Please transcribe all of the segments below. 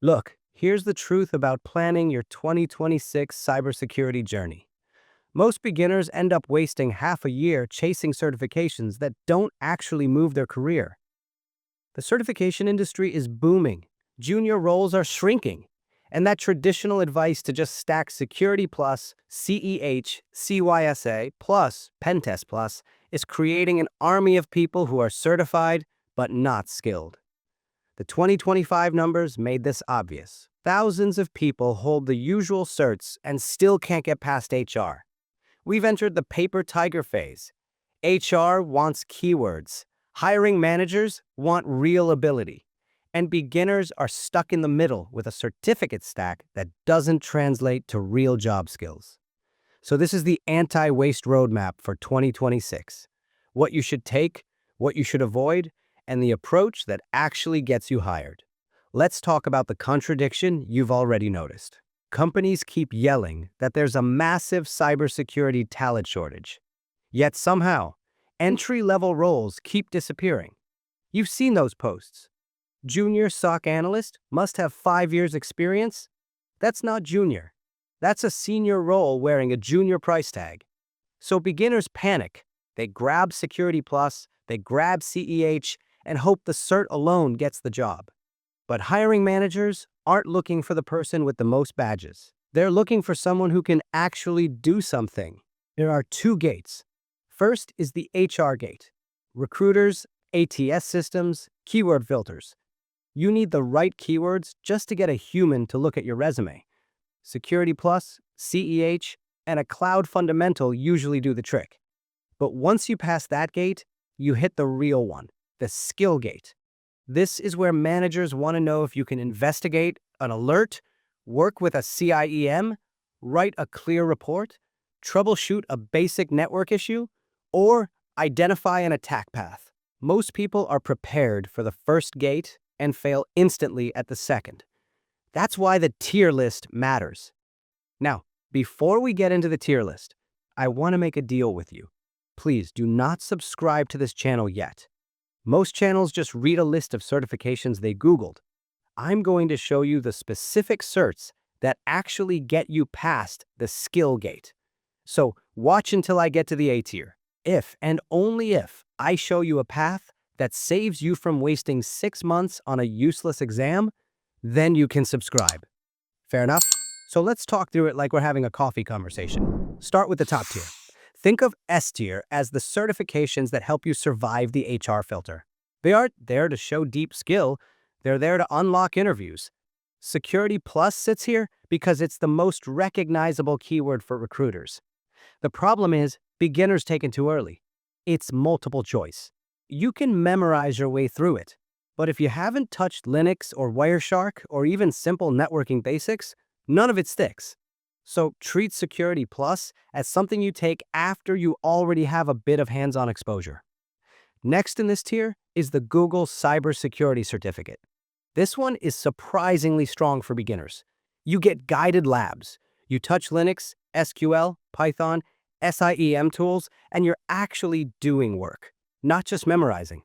Look, here's the truth about planning your 2026 cybersecurity journey. Most beginners end up wasting half a year chasing certifications that don't actually move their career. The certification industry is booming, junior roles are shrinking, and that traditional advice to just stack Security Plus, CEH, CYSA Plus, Pentest Plus is creating an army of people who are certified but not skilled. The 2025 numbers made this obvious. Thousands of people hold the usual certs and still can't get past HR. We've entered the paper tiger phase. HR wants keywords. Hiring managers want real ability. And beginners are stuck in the middle with a certificate stack that doesn't translate to real job skills. So this is the anti-waste roadmap for 2026. What you should take, what you should avoid, and the approach that actually gets you hired. Let's talk about the contradiction you've already noticed. Companies keep yelling that there's a massive cybersecurity talent shortage. Yet somehow, entry-level roles keep disappearing. You've seen those posts. Junior SOC Analyst must have 5 years experience? That's not junior. That's a senior role wearing a junior price tag. So beginners panic. They grab Security Plus, they grab CEH, and hope the cert alone gets the job. But hiring managers aren't looking for the person with the most badges. They're looking for someone who can actually do something. There are two gates. First is the HR gate. Recruiters, ATS systems, keyword filters. You need the right keywords just to get a human to look at your resume. Security Plus, CEH, and a cloud fundamental usually do the trick. But once you pass that gate, you hit the real one, the skill gate. This is where managers want to know if you can investigate an alert, work with a CIEM, write a clear report, troubleshoot a basic network issue, or identify an attack path. Most people are prepared for the first gate and fail instantly at the second. That's why the tier list matters. Now, before we get into the tier list, I want to make a deal with you. Please do not subscribe to this channel yet. Most channels just read a list of certifications they Googled. I'm going to show you the specific certs that actually get you past the skill gate. So watch until I get to the A tier. If and only if I show you a path that saves you from wasting 6 months on a useless exam, then you can subscribe. Fair enough? So let's talk through it like we're having a coffee conversation. Start with the top tier. Think of S tier as the certifications that help you survive the HR filter. They aren't there to show deep skill, they're there to unlock interviews. Security Plus sits here because it's the most recognizable keyword for recruiters. The problem is, beginners take it too early. It's multiple choice. You can memorize your way through it, but if you haven't touched Linux or Wireshark or even simple networking basics, none of it sticks. So treat Security Plus as something you take after you already have a bit of hands-on exposure. Next in this tier is the Google Cybersecurity Certificate. This one is surprisingly strong for beginners. You get guided labs. You touch Linux, SQL, Python, SIEM tools, and you're actually doing work, not just memorizing.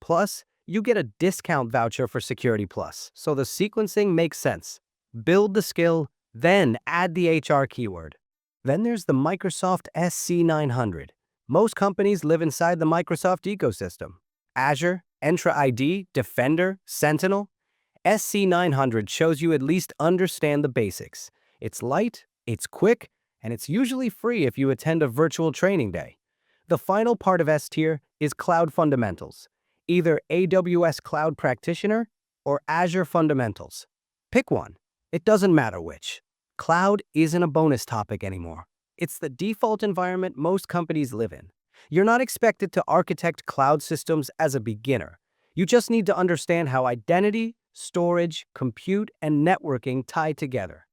Plus, you get a discount voucher for Security Plus, so the sequencing makes sense. Build the skill, then add the HR keyword. Then there's the Microsoft SC900. Most companies live inside the Microsoft ecosystem. Azure, Entra ID, Defender, Sentinel. SC900 shows you at least understand the basics. It's light, it's quick, and it's usually free if you attend a virtual training day. The final part of S tier is Cloud Fundamentals, either AWS Cloud Practitioner or Azure Fundamentals. Pick one. It doesn't matter which. Cloud isn't a bonus topic anymore. It's the default environment most companies live in. You're not expected to architect cloud systems as a beginner. You just need to understand how identity, storage, compute, and networking tie together.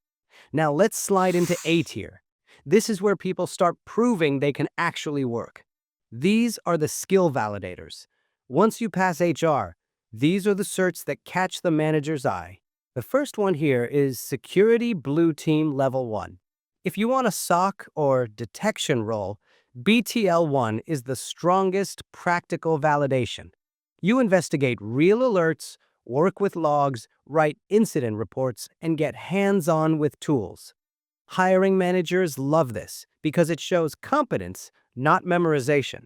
Now let's slide into A tier. This is where people start proving they can actually work. These are the skill validators. Once you pass HR, these are the certs that catch the manager's eye. The first one here is Security Blue Team Level 1. If you want a SOC or detection role, BTL1 is the strongest practical validation. You investigate real alerts, work with logs, write incident reports, and get hands-on with tools. Hiring managers love this because it shows competence, not memorization.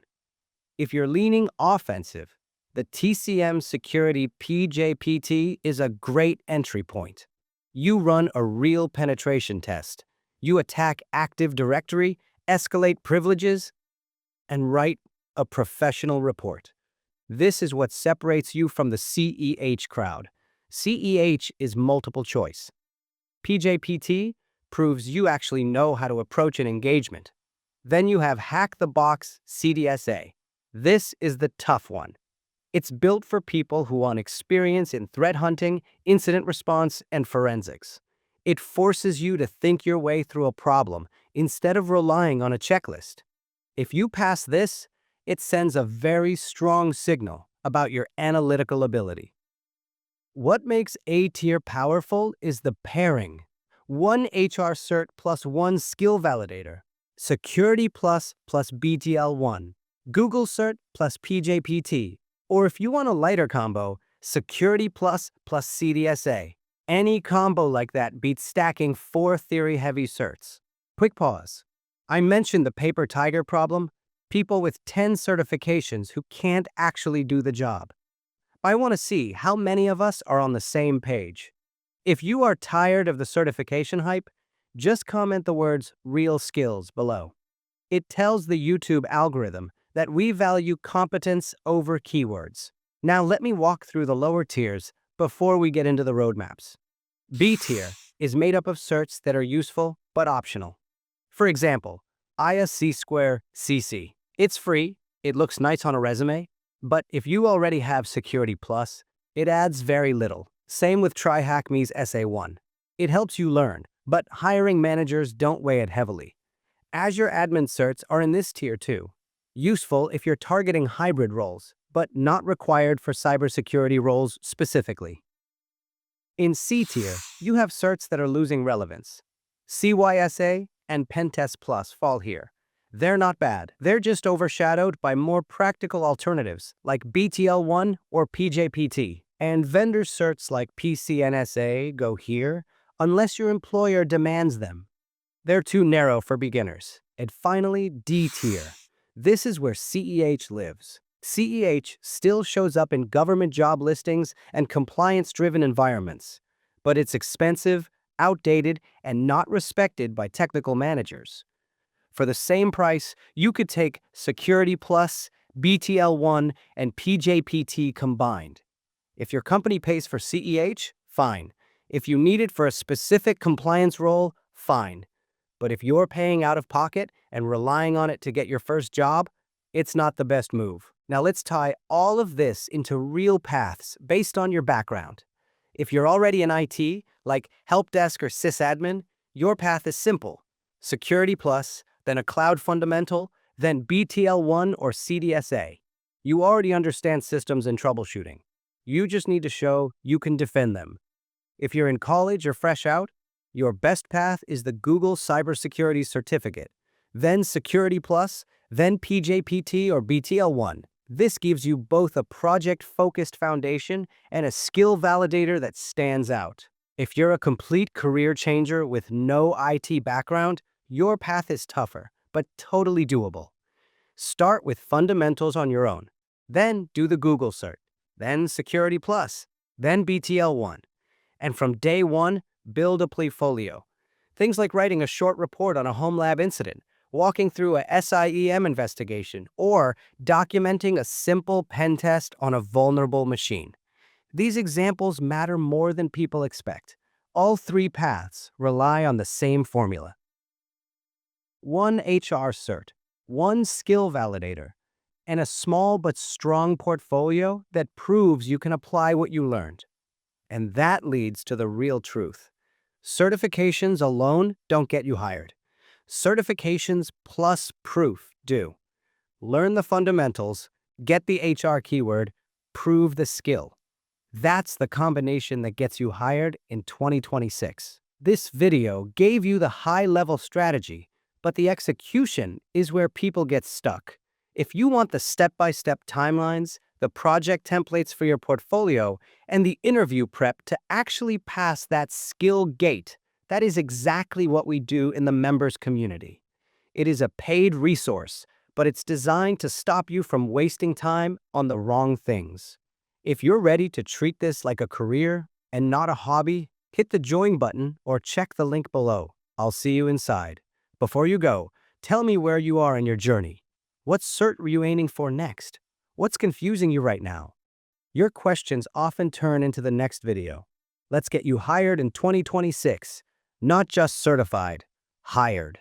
If you're leaning offensive, the TCM Security PJPT is a great entry point. You run a real penetration test. You attack Active Directory, escalate privileges, and write a professional report. This is what separates you from the CEH crowd. CEH is multiple choice. PJPT proves you actually know how to approach an engagement. Then you have Hack the Box CDSA. This is the tough one. It's built for people who want experience in threat hunting, incident response, and forensics. It forces you to think your way through a problem instead of relying on a checklist. If you pass this, it sends a very strong signal about your analytical ability. What makes A tier powerful is the pairing. One HR cert plus one skill validator. Security plus BTL1. Google cert plus PJPT. Or if you want a lighter combo, Security plus CDSA. Any combo like that beats stacking 4 theory-heavy certs. Quick pause. I mentioned the paper tiger problem. People with 10 certifications who can't actually do the job. I want to see how many of us are on the same page. If you are tired of the certification hype, just comment the words real skills below. It tells the YouTube algorithm that we value competence over keywords. Now let me walk through the lower tiers before we get into the roadmaps. B tier is made up of certs that are useful but optional. For example, IA C-Square CC. It's free, it looks nice on a resume, but if you already have Security Plus, it adds very little. Same with TryHackMe's SA1. It helps you learn, but hiring managers don't weigh it heavily. Azure admin certs are in this tier too. Useful if you're targeting hybrid roles, but not required for cybersecurity roles specifically. In C tier, you have certs that are losing relevance. CYSA and Pentest Plus fall here. They're not bad. They're just overshadowed by more practical alternatives like BTL1 or PJPT. And vendor certs like PCNSA go here unless your employer demands them. They're too narrow for beginners. And finally, D tier. This is where CEH lives. CEH still shows up in government job listings and compliance-driven environments, but it's expensive, outdated, and not respected by technical managers. For the same price, you could take Security Plus, BTL1, and PJPT combined. If your company pays for CEH, fine. If you need it for a specific compliance role, fine. But if you're paying out of pocket and relying on it to get your first job, it's not the best move. Now let's tie all of this into real paths based on your background. If you're already in IT, like help desk or sysadmin, your path is simple. Security Plus, then a cloud fundamental, then BTL1 or CDSA. You already understand systems and troubleshooting. You just need to show you can defend them. If you're in college or fresh out, your best path is the Google Cybersecurity Certificate, then Security Plus, then PJPT or BTL1. This gives you both a project-focused foundation and a skill validator that stands out. If you're a complete career changer with no IT background, your path is tougher, but totally doable. Start with fundamentals on your own, then do the Google cert, then Security Plus, then BTL1. And from day one, build a portfolio. Things like writing a short report on a home lab incident, walking through a SIEM investigation, or documenting a simple pen test on a vulnerable machine. These examples matter more than people expect. All three paths rely on the same formula. One HR cert, one skill validator, and a small but strong portfolio that proves you can apply what you learned. And that leads to the real truth. Certifications alone don't get you hired. Certifications plus proof do. Learn the fundamentals, get the HR keyword, prove the skill. That's the combination that gets you hired in 2026. This video gave you the high-level strategy, but the execution is where people get stuck. If you want the step-by-step timelines, the project templates for your portfolio, and the interview prep to actually pass that skill gate. That is exactly what we do in the members community. It is a paid resource, but it's designed to stop you from wasting time on the wrong things. If you're ready to treat this like a career and not a hobby, hit the join button or check the link below. I'll see you inside. Before you go, tell me where you are in your journey. What cert are you aiming for next? What's confusing you right now? Your questions often turn into the next video. Let's get you hired in 2026, not just certified, hired.